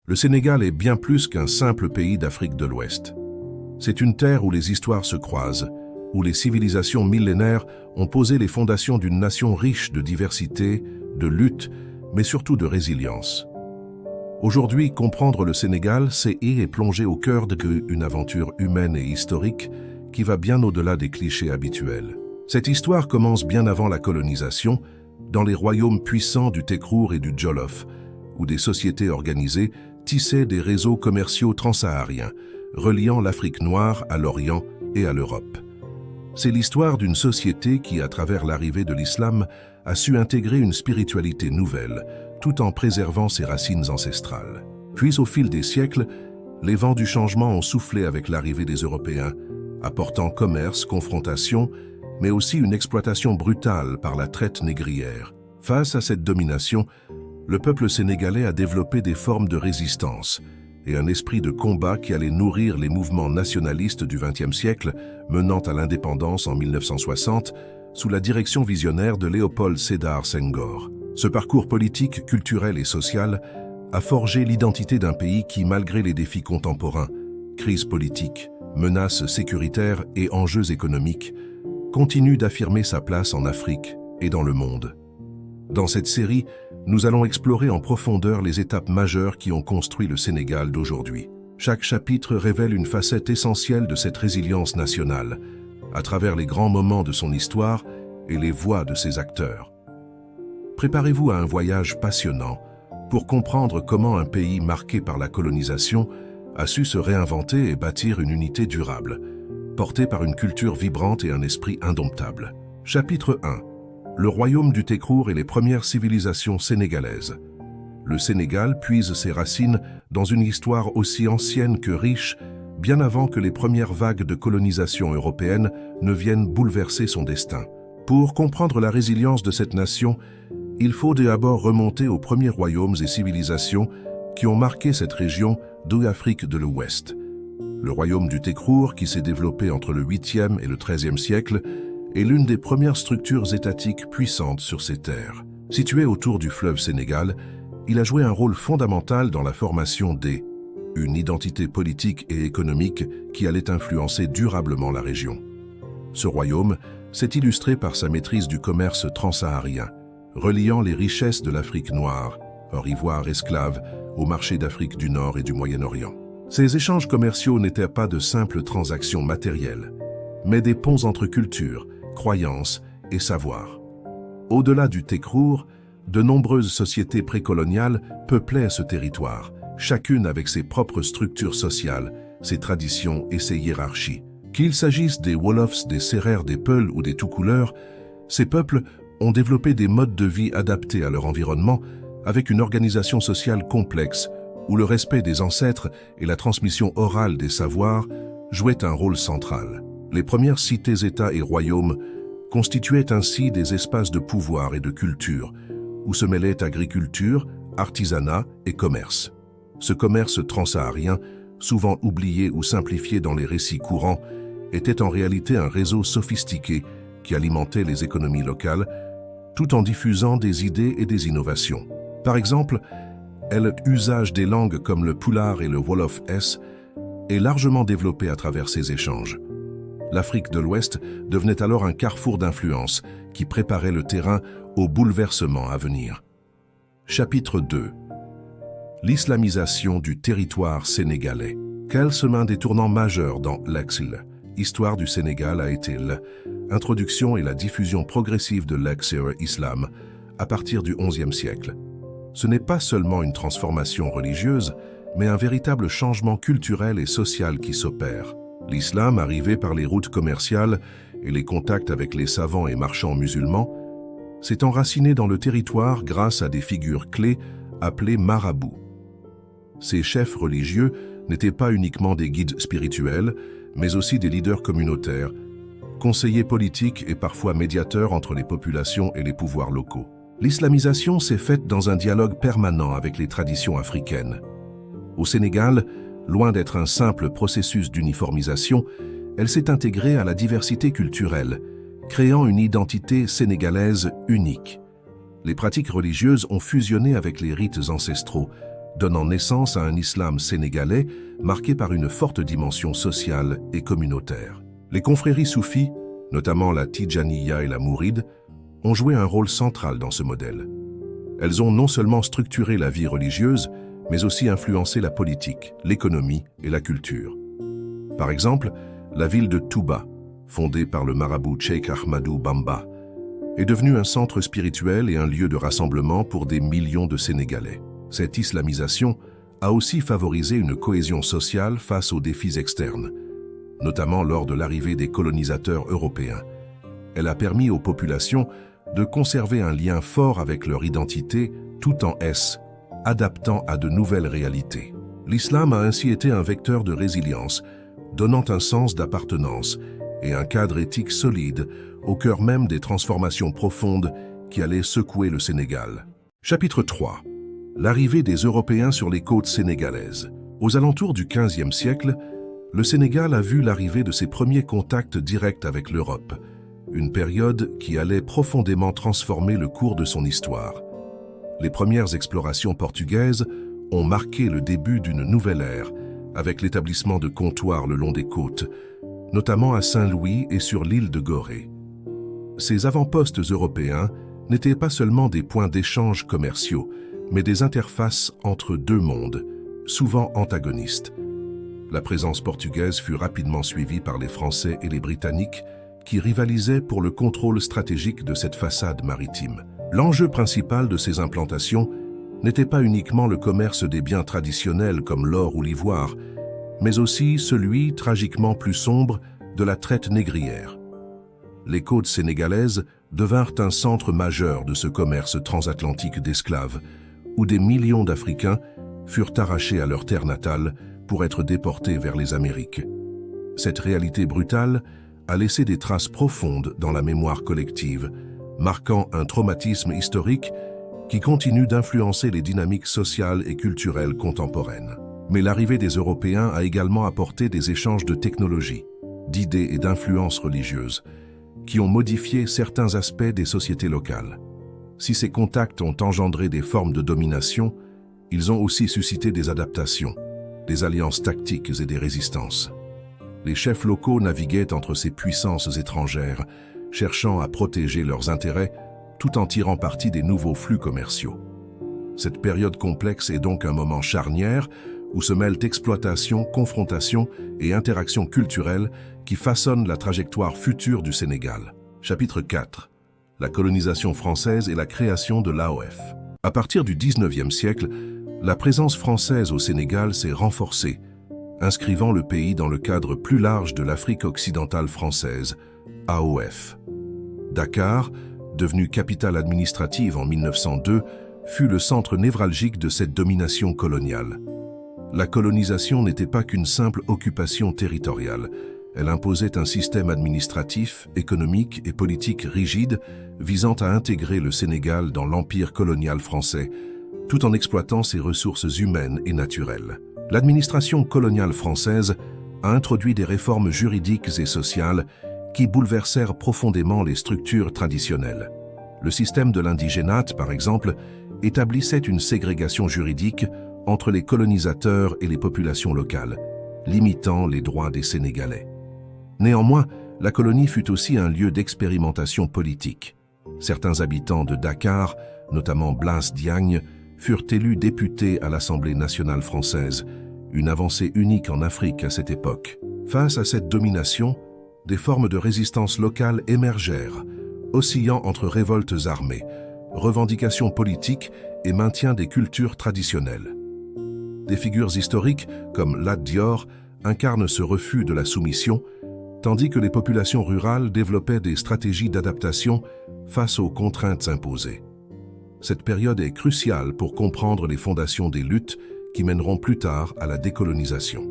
Le Sénégal est bien plus qu'un simple pays d'Afrique de l'Ouest. C'est une terre où les histoires se croisent, où les civilisations millénaires ont posé les fondations d'une nation riche de diversité, de lutte, mais surtout de résilience. Aujourd'hui, comprendre le Sénégal, c'est y plonger au cœur d'une aventure humaine et historique qui va bien au-delà des clichés habituels. Cette histoire commence bien avant la colonisation, dans les royaumes puissants du Tekrour et du Djolof, où des sociétés organisées tissaient des réseaux commerciaux transsahariens, reliant l'Afrique noire à l'Orient et à l'Europe. C'est l'histoire d'une société qui, à travers l'arrivée de l'islam, a su intégrer une spiritualité nouvelle, tout en préservant ses racines ancestrales. Puis, au fil des siècles, les vents du changement ont soufflé avec l'arrivée des Européens, apportant commerce, confrontation, mais aussi une exploitation brutale par la traite négrière. Face à cette domination, le peuple sénégalais a développé des formes de résistance et un esprit de combat qui allait nourrir les mouvements nationalistes du XXe siècle, menant à l'indépendance en 1960, sous la direction visionnaire de Léopold Sédar Senghor. Ce parcours politique, culturel et social a forgé l'identité d'un pays qui, malgré les défis contemporains, crise politique, menaces sécuritaires et enjeux économiques, continue d'affirmer sa place en Afrique et dans le monde. Dans cette série, nous allons explorer en profondeur les étapes majeures qui ont construit le Sénégal d'aujourd'hui. Chaque chapitre révèle une facette essentielle de cette résilience nationale, à travers les grands moments de son histoire et les voix de ses acteurs. Préparez-vous à un voyage passionnant pour comprendre comment un pays marqué par la colonisation a su se réinventer et bâtir une unité durable, portée par une culture vibrante et un esprit indomptable. Chapitre 1. Le royaume du Tekrour et les premières civilisations sénégalaises. Le Sénégal puise ses racines dans une histoire aussi ancienne que riche, bien avant que les premières vagues de colonisation européenne ne viennent bouleverser son destin. Pour comprendre la résilience de cette nation, il faut d'abord remonter aux premiers royaumes et civilisations qui ont marqué cette région d'Afrique de l'Ouest. Le royaume du Tekrour, qui s'est développé entre le 8e et le 13e siècle, est l'une des premières structures étatiques puissantes sur ces terres. Situé autour du fleuve Sénégal, il a joué un rôle fondamental dans la formation une identité politique et économique qui allait influencer durablement la région. Ce royaume s'est illustré par sa maîtrise du commerce transsaharien, reliant les richesses de l'Afrique noire, or ivoire esclave, au marché d'Afrique du Nord et du Moyen-Orient. Ces échanges commerciaux n'étaient pas de simples transactions matérielles, mais des ponts entre cultures, croyances et savoirs. Au-delà du Tekrour, de nombreuses sociétés précoloniales peuplaient ce territoire, chacune avec ses propres structures sociales, ses traditions et ses hiérarchies. Qu'il s'agisse des Wolofs, des Sérères, des Peuls ou des Toucouleurs, ces peuples ont développé des modes de vie adaptés à leur environnement avec une organisation sociale complexe où le respect des ancêtres et la transmission orale des savoirs jouaient un rôle central. Les premières cités-États et royaumes constituaient ainsi des espaces de pouvoir et de culture où se mêlaient agriculture, artisanat et commerce. Ce commerce transsaharien, souvent oublié ou simplifié dans les récits courants, était en réalité un réseau sophistiqué qui alimentait les économies locales tout en diffusant des idées et des innovations. Par exemple, l'usage des langues comme le Pulaar et le Wolof est largement développé à travers ces échanges. L'Afrique de l'Ouest devenait alors un carrefour d'influence qui préparait le terrain aux bouleversements à venir. Chapitre 2. L'islamisation du territoire sénégalais. Quel chemin des tournants majeurs dans l'histoire du Sénégal a été l'introduction et la diffusion progressive de l'islam à partir du XIe siècle. Ce n'est pas seulement une transformation religieuse, mais un véritable changement culturel et social qui s'opère. L'islam, arrivé par les routes commerciales et les contacts avec les savants et marchands musulmans, s'est enraciné dans le territoire grâce à des figures clés appelées marabouts. Ces chefs religieux n'étaient pas uniquement des guides spirituels, mais aussi des leaders communautaires, conseillers politiques et parfois médiateurs entre les populations et les pouvoirs locaux. L'islamisation s'est faite dans un dialogue permanent avec les traditions africaines. Au Sénégal, loin d'être un simple processus d'uniformisation, elle s'est intégrée à la diversité culturelle, créant une identité sénégalaise unique. Les pratiques religieuses ont fusionné avec les rites ancestraux, donnant naissance à un islam sénégalais marqué par une forte dimension sociale et communautaire. Les confréries soufis, notamment la Tidjaniya et la Mouride, ont joué un rôle central dans ce modèle. Elles ont non seulement structuré la vie religieuse, mais aussi influencé la politique, l'économie et la culture. Par exemple, la ville de Touba, fondée par le marabout Cheikh Ahmadou Bamba, est devenue un centre spirituel et un lieu de rassemblement pour des millions de Sénégalais. Cette islamisation a aussi favorisé une cohésion sociale face aux défis externes, notamment lors de l'arrivée des colonisateurs européens. Elle a permis aux populations de conserver un lien fort avec leur identité tout en adaptant à de nouvelles réalités. L'islam a ainsi été un vecteur de résilience, donnant un sens d'appartenance et un cadre éthique solide au cœur même des transformations profondes qui allaient secouer le Sénégal. Chapitre 3. L'arrivée des Européens sur les côtes sénégalaises. Aux alentours du XVe siècle, le Sénégal a vu l'arrivée de ses premiers contacts directs avec l'Europe, une période qui allait profondément transformer le cours de son histoire. Les premières explorations portugaises ont marqué le début d'une nouvelle ère, avec l'établissement de comptoirs le long des côtes, notamment à Saint-Louis et sur l'île de Gorée. Ces avant-postes européens n'étaient pas seulement des points d'échange commerciaux, mais des interfaces entre deux mondes, souvent antagonistes. La présence portugaise fut rapidement suivie par les Français et les Britanniques, qui rivalisaient pour le contrôle stratégique de cette façade maritime. L'enjeu principal de ces implantations n'était pas uniquement le commerce des biens traditionnels comme l'or ou l'ivoire, mais aussi celui, tragiquement plus sombre, de la traite négrière. Les côtes sénégalaises devinrent un centre majeur de ce commerce transatlantique d'esclaves, où des millions d'Africains furent arrachés à leur terre natale pour être déportés vers les Amériques. Cette réalité brutale a laissé des traces profondes dans la mémoire collective, marquant un traumatisme historique qui continue d'influencer les dynamiques sociales et culturelles contemporaines. Mais l'arrivée des Européens a également apporté des échanges de technologies, d'idées et d'influences religieuses, qui ont modifié certains aspects des sociétés locales. Si ces contacts ont engendré des formes de domination, ils ont aussi suscité des adaptations, des alliances tactiques et des résistances. Les chefs locaux naviguaient entre ces puissances étrangères, cherchant à protéger leurs intérêts tout en tirant parti des nouveaux flux commerciaux. Cette période complexe est donc un moment charnière où se mêlent exploitation, confrontation et interaction culturelle qui façonnent la trajectoire future du Sénégal. Chapitre 4. La colonisation française et la création de l'AOF. À partir du XIXe siècle, la présence française au Sénégal s'est renforcée, inscrivant le pays dans le cadre plus large de l'Afrique occidentale française, AOF. Dakar, devenue capitale administrative en 1902, fut le centre névralgique de cette domination coloniale. La colonisation n'était pas qu'une simple occupation territoriale. Elle imposait un système administratif, économique et politique rigide visant à intégrer le Sénégal dans l'empire colonial français, tout en exploitant ses ressources humaines et naturelles. L'administration coloniale française a introduit des réformes juridiques et sociales qui bouleversèrent profondément les structures traditionnelles. Le système de l'indigénat, par exemple, établissait une ségrégation juridique entre les colonisateurs et les populations locales, limitant les droits des Sénégalais. Néanmoins, la colonie fut aussi un lieu d'expérimentation politique. Certains habitants de Dakar, notamment Blaise Diagne, furent élus députés à l'Assemblée nationale française, une avancée unique en Afrique à cette époque. Face à cette domination, des formes de résistance locale émergèrent, oscillant entre révoltes armées, revendications politiques et maintien des cultures traditionnelles. Des figures historiques, comme Lat Dior, incarnent ce refus de la soumission, tandis que les populations rurales développaient des stratégies d'adaptation face aux contraintes imposées. Cette période est cruciale pour comprendre les fondations des luttes qui mèneront plus tard à la décolonisation.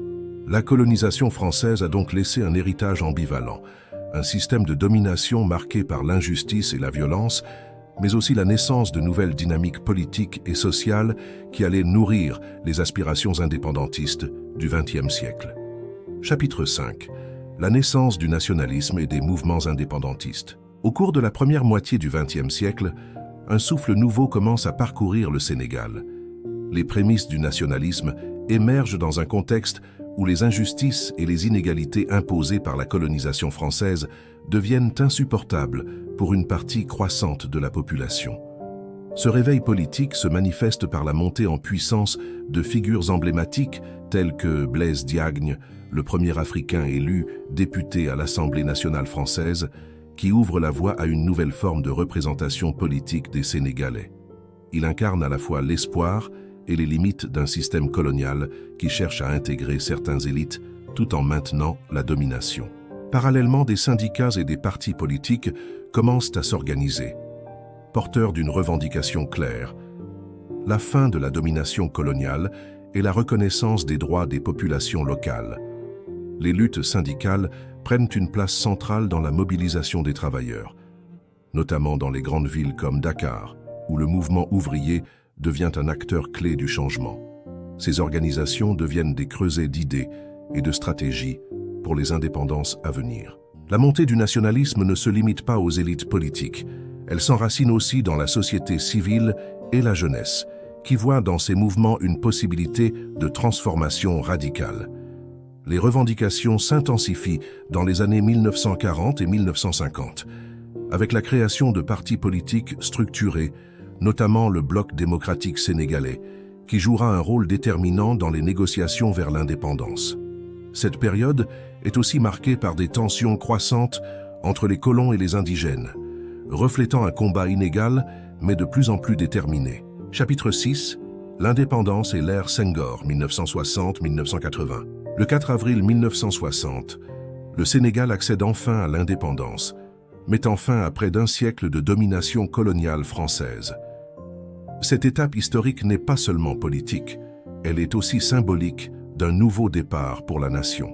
La colonisation française a donc laissé un héritage ambivalent, un système de domination marqué par l'injustice et la violence, mais aussi la naissance de nouvelles dynamiques politiques et sociales qui allaient nourrir les aspirations indépendantistes du XXe siècle. Chapitre 5. La naissance du nationalisme et des mouvements indépendantistes. Au cours de la première moitié du XXe siècle, un souffle nouveau commence à parcourir le Sénégal. Les prémices du nationalisme émergent dans un contexte où les injustices et les inégalités imposées par la colonisation française deviennent insupportables pour une partie croissante de la population. Ce réveil politique se manifeste par la montée en puissance de figures emblématiques telles que Blaise Diagne, le premier Africain élu député à l'Assemblée nationale française, qui ouvre la voie à une nouvelle forme de représentation politique des Sénégalais. Il incarne à la fois l'espoir et les limites d'un système colonial qui cherche à intégrer certaines élites tout en maintenant la domination. Parallèlement, des syndicats et des partis politiques commencent à s'organiser, porteurs d'une revendication claire: la fin de la domination coloniale et la reconnaissance des droits des populations locales. Les luttes syndicales prennent une place centrale dans la mobilisation des travailleurs, notamment dans les grandes villes comme Dakar, où le mouvement ouvrier devient un acteur clé du changement. Ces organisations deviennent des creusets d'idées et de stratégies pour les indépendances à venir. La montée du nationalisme ne se limite pas aux élites politiques. Elle s'enracine aussi dans la société civile et la jeunesse, qui voit dans ces mouvements une possibilité de transformation radicale. Les revendications s'intensifient dans les années 1940 et 1950, avec la création de partis politiques structurés, notamment le Bloc démocratique sénégalais, qui jouera un rôle déterminant dans les négociations vers l'indépendance. Cette période est aussi marquée par des tensions croissantes entre les colons et les indigènes, reflétant un combat inégal, mais de plus en plus déterminé. Chapitre 6, l'indépendance et l'ère Senghor, 1960-1980. Le 4 avril 1960, le Sénégal accède enfin à l'indépendance, mettant fin à près d'un siècle de domination coloniale française. Cette étape historique n'est pas seulement politique, elle est aussi symbolique d'un nouveau départ pour la nation.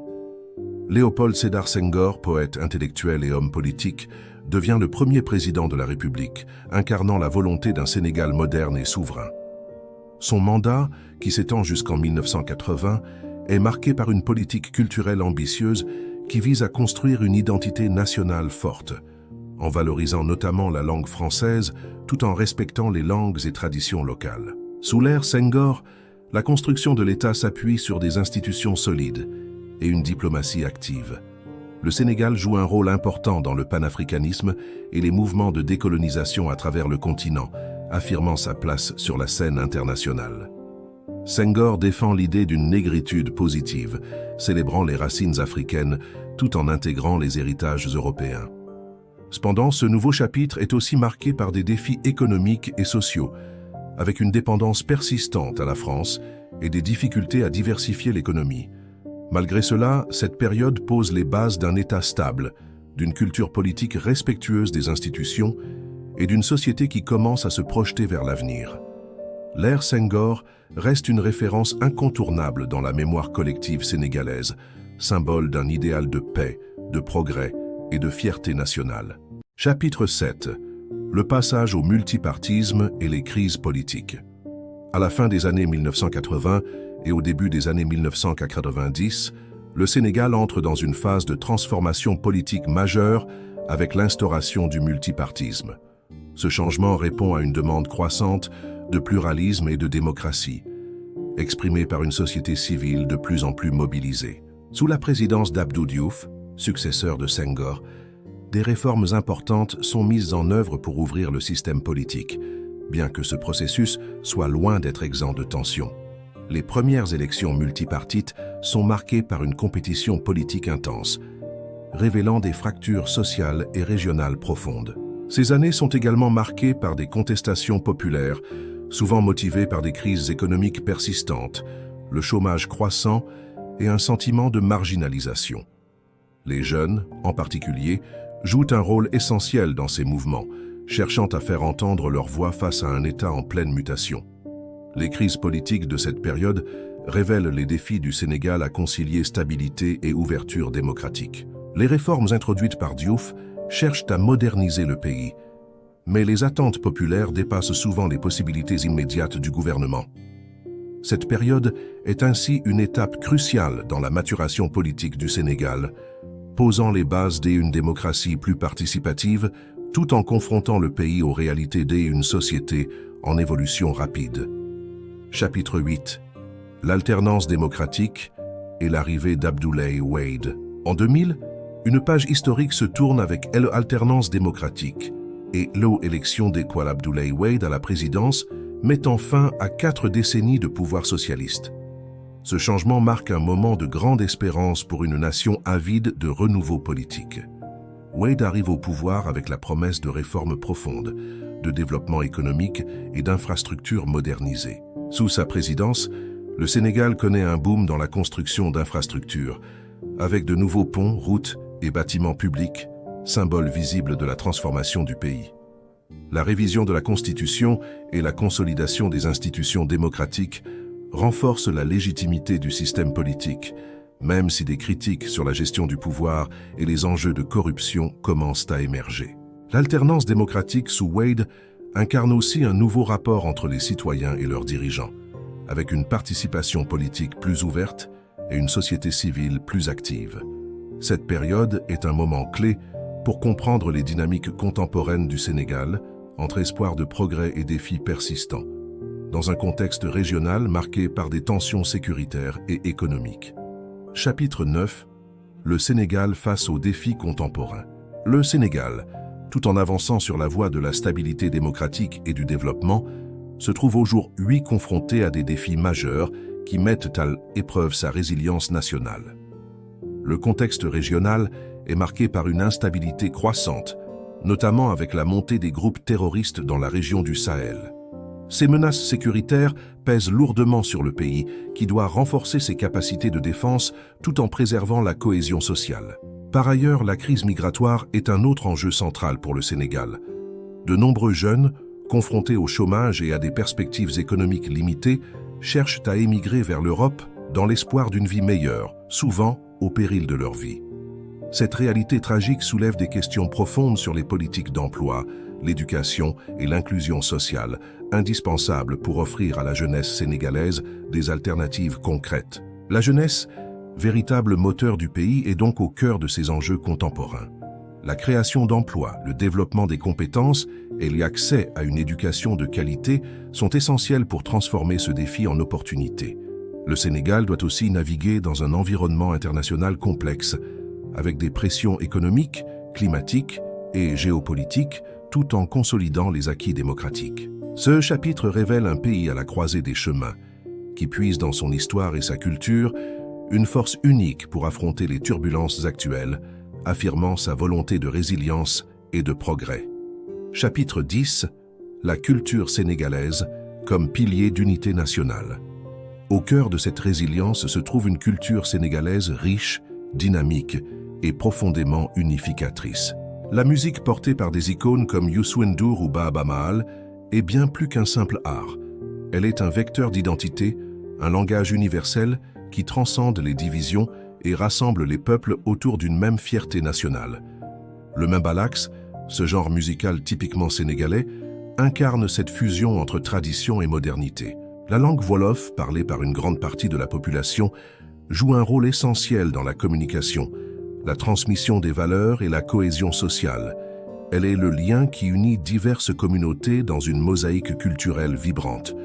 Léopold Sédar Senghor, poète intellectuel et homme politique, devient le premier président de la République, incarnant la volonté d'un Sénégal moderne et souverain. Son mandat, qui s'étend jusqu'en 1980, est marqué par une politique culturelle ambitieuse qui vise à construire une identité nationale forte, en valorisant notamment la langue française tout en respectant les langues et traditions locales. Sous l'ère Senghor, la construction de l'État s'appuie sur des institutions solides et une diplomatie active. Le Sénégal joue un rôle important dans le panafricanisme et les mouvements de décolonisation à travers le continent, affirmant sa place sur la scène internationale. Senghor défend l'idée d'une négritude positive, célébrant les racines africaines tout en intégrant les héritages européens. Cependant, ce nouveau chapitre est aussi marqué par des défis économiques et sociaux, avec une dépendance persistante à la France et des difficultés à diversifier l'économie. Malgré cela, cette période pose les bases d'un État stable, d'une culture politique respectueuse des institutions et d'une société qui commence à se projeter vers l'avenir. L'ère Senghor reste une référence incontournable dans la mémoire collective sénégalaise, symbole d'un idéal de paix, de progrès et de fierté nationale. Chapitre 7. Le passage au multipartisme et les crises politiques. À la fin des années 1980 et au début des années 1990, le Sénégal entre dans une phase de transformation politique majeure avec l'instauration du multipartisme. Ce changement répond à une demande croissante de pluralisme et de démocratie, exprimée par une société civile de plus en plus mobilisée. Sous la présidence d'Abdou Diouf, successeur de Senghor, des réformes importantes sont mises en œuvre pour ouvrir le système politique, bien que ce processus soit loin d'être exempt de tensions. Les premières élections multipartites sont marquées par une compétition politique intense, révélant des fractures sociales et régionales profondes. Ces années sont également marquées par des contestations populaires, souvent motivées par des crises économiques persistantes, le chômage croissant et un sentiment de marginalisation. Les jeunes, en particulier, jouent un rôle essentiel dans ces mouvements, cherchant à faire entendre leur voix face à un État en pleine mutation. Les crises politiques de cette période révèlent les défis du Sénégal à concilier stabilité et ouverture démocratique. Les réformes introduites par Diouf cherchent à moderniser le pays, mais les attentes populaires dépassent souvent les possibilités immédiates du gouvernement. Cette période est ainsi une étape cruciale dans la maturation politique du Sénégal, posant les bases d'une démocratie plus participative, tout en confrontant le pays aux réalités d'une société en évolution rapide. Chapitre 8. L'alternance démocratique et l'arrivée d'Abdoulaye Wade. En 2000, une page historique se tourne avec l'alternance démocratique et l'élection d'Ekwal Abdoulaye Wade à la présidence, mettant fin à 4 décennies de pouvoir socialiste. Ce changement marque un moment de grande espérance pour une nation avide de renouveau politique. Wade arrive au pouvoir avec la promesse de réformes profondes, de développement économique et d'infrastructures modernisées. Sous sa présidence, le Sénégal connaît un boom dans la construction d'infrastructures, avec de nouveaux ponts, routes et bâtiments publics, symboles visibles de la transformation du pays. La révision de la Constitution et la consolidation des institutions démocratiques renforcent la légitimité du système politique, même si des critiques sur la gestion du pouvoir et les enjeux de corruption commencent à émerger. L'alternance démocratique sous Wade incarne aussi un nouveau rapport entre les citoyens et leurs dirigeants, avec une participation politique plus ouverte et une société civile plus active. Cette période est un moment clé pour comprendre les dynamiques contemporaines du Sénégal, entre espoir de progrès et défis persistants, dans un contexte régional marqué par des tensions sécuritaires et économiques. Chapitre 9. Le Sénégal face aux défis contemporains. Le Sénégal, tout en avançant sur la voie de la stabilité démocratique et du développement, se trouve aujourd'hui confronté à des défis majeurs qui mettent à l'épreuve sa résilience nationale. Le contexte régional est marqué par une instabilité croissante, notamment avec la montée des groupes terroristes dans la région du Sahel. Ces menaces sécuritaires pèsent lourdement sur le pays, qui doit renforcer ses capacités de défense tout en préservant la cohésion sociale. Par ailleurs, la crise migratoire est un autre enjeu central pour le Sénégal. De nombreux jeunes, confrontés au chômage et à des perspectives économiques limitées, cherchent à émigrer vers l'Europe dans l'espoir d'une vie meilleure, souvent au péril de leur vie. Cette réalité tragique soulève des questions profondes sur les politiques d'emploi, l'éducation et l'inclusion sociale, indispensables pour offrir à la jeunesse sénégalaise des alternatives concrètes. La jeunesse, véritable moteur du pays, est donc au cœur de ces enjeux contemporains. La création d'emplois, le développement des compétences et l'accès à une éducation de qualité sont essentiels pour transformer ce défi en opportunité. Le Sénégal doit aussi naviguer dans un environnement international complexe, avec des pressions économiques, climatiques et géopolitiques, tout en consolidant les acquis démocratiques. Ce chapitre révèle un pays à la croisée des chemins, qui puise dans son histoire et sa culture une force unique pour affronter les turbulences actuelles, affirmant sa volonté de résilience et de progrès. Chapitre 10. La culture sénégalaise comme pilier d'unité nationale. Au cœur de cette résilience se trouve une culture sénégalaise riche, dynamique et profondément unificatrice. La musique portée par des icônes comme Youssou N'Dour ou Baaba Maal est bien plus qu'un simple art. Elle est un vecteur d'identité, un langage universel qui transcende les divisions et rassemble les peuples autour d'une même fierté nationale. Le mbalax, ce genre musical typiquement sénégalais, incarne cette fusion entre tradition et modernité. La langue wolof, parlée par une grande partie de la population, joue un rôle essentiel dans la communication, la transmission des valeurs et la cohésion sociale. Elle est le lien qui unit diverses communautés dans une mosaïque culturelle vibrante.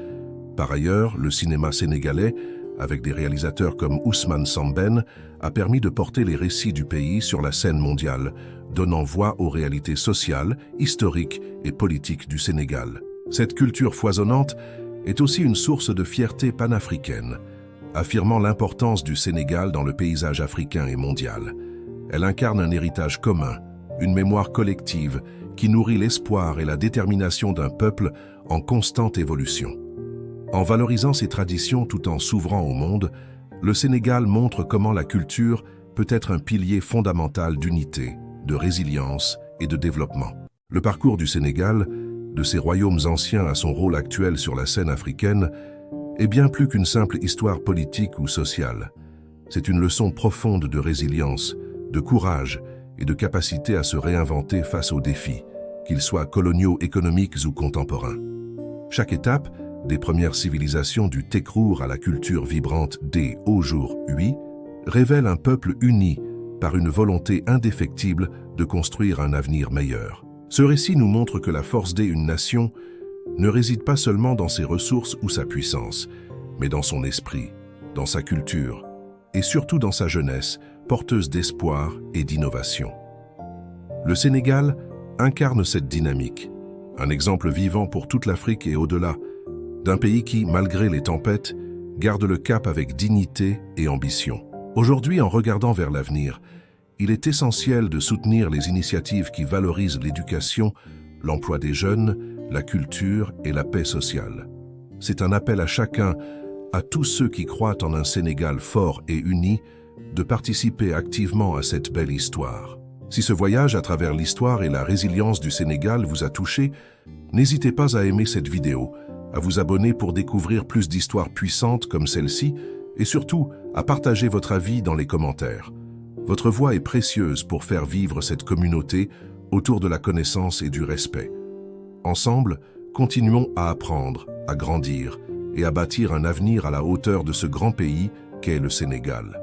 Par ailleurs, le cinéma sénégalais, avec des réalisateurs comme Ousmane Sembène, a permis de porter les récits du pays sur la scène mondiale, donnant voix aux réalités sociales, historiques et politiques du Sénégal. Cette culture foisonnante est aussi une source de fierté panafricaine, affirmant l'importance du Sénégal dans le paysage africain et mondial. Elle incarne un héritage commun, une mémoire collective qui nourrit l'espoir et la détermination d'un peuple en constante évolution. En valorisant ses traditions tout en s'ouvrant au monde, le Sénégal montre comment la culture peut être un pilier fondamental d'unité, de résilience et de développement. Le parcours du Sénégal, de ses royaumes anciens à son rôle actuel sur la scène africaine, est bien plus qu'une simple histoire politique ou sociale. C'est une leçon profonde de résilience, de courage et de capacité à se réinventer face aux défis, qu'ils soient coloniaux, économiques ou contemporains. Chaque étape, des premières civilisations du Tekrour à la culture vibrante des aujourd'hui, révèle un peuple uni par une volonté indéfectible de construire un avenir meilleur. Ce récit nous montre que la force d'une nation ne réside pas seulement dans ses ressources ou sa puissance, mais dans son esprit, dans sa culture et surtout dans sa jeunesse, porteuse d'espoir et d'innovation. Le Sénégal incarne cette dynamique, un exemple vivant pour toute l'Afrique et au-delà, d'un pays qui, malgré les tempêtes, garde le cap avec dignité et ambition. Aujourd'hui, en regardant vers l'avenir, il est essentiel de soutenir les initiatives qui valorisent l'éducation, l'emploi des jeunes, la culture et la paix sociale. C'est un appel à chacun, à tous ceux qui croient en un Sénégal fort et uni, de participer activement à cette belle histoire. Si ce voyage à travers l'histoire et la résilience du Sénégal vous a touché, n'hésitez pas à aimer cette vidéo, à vous abonner pour découvrir plus d'histoires puissantes comme celle-ci et surtout à partager votre avis dans les commentaires. Votre voix est précieuse pour faire vivre cette communauté autour de la connaissance et du respect. Ensemble, continuons à apprendre, à grandir et à bâtir un avenir à la hauteur de ce grand pays qu'est le Sénégal.